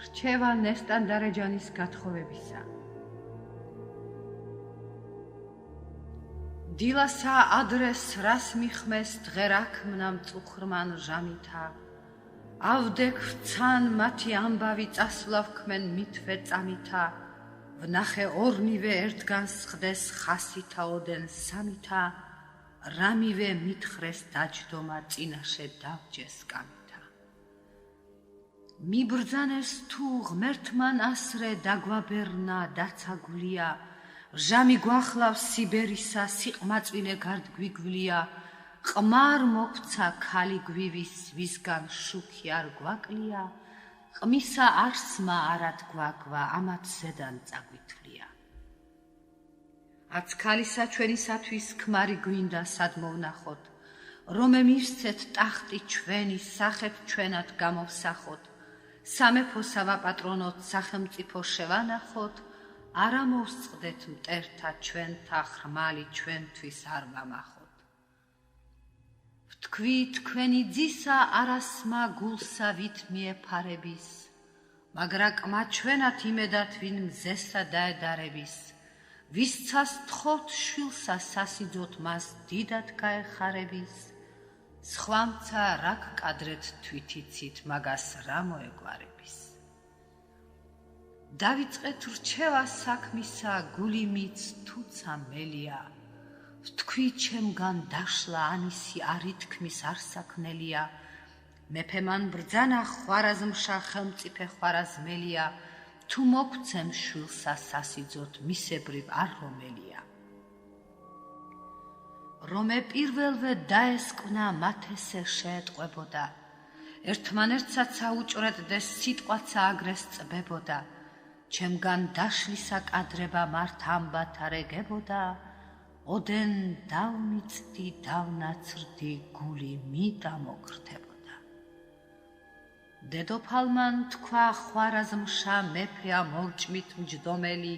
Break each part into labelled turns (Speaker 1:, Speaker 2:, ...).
Speaker 1: რჩევა ნესტანდარეჯანის გათხოვებისა. დილასა ადრეს რას მიხმეს დღერაქმნა მწუხრმან ჟამითა, ავდექ ვცან მათი ამბავი წასვლავქმენ მითვე წამითა, ვნახე ორნივე ერთგანს ხდეს ხასითა ოდენ სამითა, რამივე მითხრეს დაჯდომა წინაშე დავჯეს კამითა. მიბრძანეს თუ ღმერთმან ასრე დაგვაბერნა დაცაგულია, ჟამი გვახლავს სიბერისა სიყმაწვილე გარდგვიგვლია, ყმარ მოგცა ქალი გვივის ვისგან შუქი არ გვაკლია, ყმისა არსმა არად გვაგვა ამათ ზედან წაგვითვლია. აც ქალისა ჩვენისათვის ქმარი გვინდა სად მოვნახოთ, რომე მივსცეთ ტახტი ჩვენი სახეთ ჩვენად გამოვსახოთ, სამეფოსა ვაპატრონოთ სახელმწიფო შევანახოთ, არა მოვსწყდეთ მტერთა ჩვენთა ხრმალი ჩვენთვის არ ვამახოთ. ვთქვი თქვენი ძისა არასმა გულსა ვით მიეფარების, მაგრა კმა ჩვენად იმედად ვინ მზესა დაედარების, ვისცას თხოვთ შვილსა სასიძოთ მას დიდად გაეხარების, სხვამცა რა გკადრეთ თვითიცით მაგას რა მოეგვარების. დავიწყეთ რჩევა საქმისა გული მიც თუცა მელია, ვთქვი ჩემგან დაშლა ანისი არ ითქმის არ საქმნელია, მეფე მან ბრძანა ხვარაზმშა ხელმწიფე ხვარაზმელია, თუ მოგცემ შვილსა სასიძოთ მისებრივ არ რომელია. რომე პირველვე დაესკვნა მათ ესე შეეტყვებოდა, ერთმანერთსაც აუჭრედდეს სიტყვაცა აგრეს წბებოდა, ჩემგან დაშლისა კადრება მართ ამბათ არ ეგებოდა, ოდენ დავნიწდი დავნაცრდი გული მი დამოგრთებოდა. დედოფალმან თქვა ხვარაზმშა მეფეა მორჭმით მჯდომელი,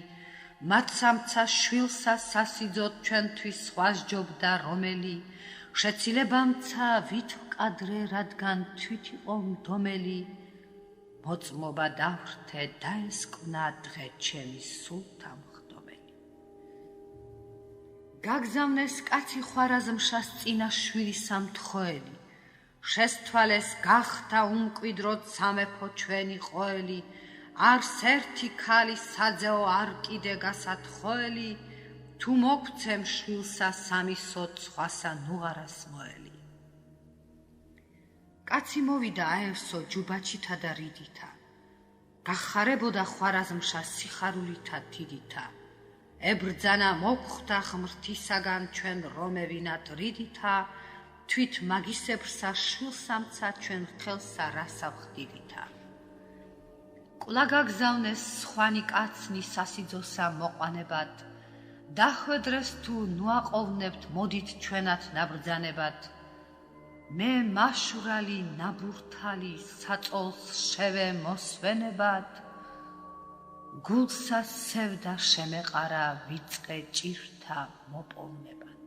Speaker 1: მათ სამცა შვილსა სასიძოთ ჩვენთვის სხვა სჯობდა რომელი, შეცილებამცა ვით ვკადრე რადგან თვით იყო მდომელი, მოწმობა დავრთე დაესკვნა დღე ჩემი სულთა მხდომელი. გაგზავნეს კაცი ხვარაზმშას წინა შვილისა მთხოველი, შესთვალეს გახდა უმკვიდროდ სამეფო ჩვენი ყოველი, არს ერთი ქალი საძეო არ კიდე გასათხოველი, თუ მოგცემ შვილსა სამისოთ სხვასა ნუღარას მოელი. კაცი მოვიდა აევსო ჯუბაჩითა და რიდითა, გახარებოდა ხვარაზმშა სიხარულითა დიდითა, ებრძანა მოგხვდა ღმრთისაგან ჩვენ რომევინათ რიდითა, თვით მაგისებრსა შვილსამცა ჩვენ ხელსა რასა ვხდიდითა. კვლავ გაგზავნეს სხვანი კაცნი სასიძოსა მოყვანებად, დახვედრეს თუ ნუაყოვნებთ მოდით ჩვენათ ნაბრძანებად, მე მაშვრალი ნაბურთალი საწოლს შევე მოსვენებად, გულსა სევდა შემეყარა ვიწყე ჭირთა მოპოვნებად.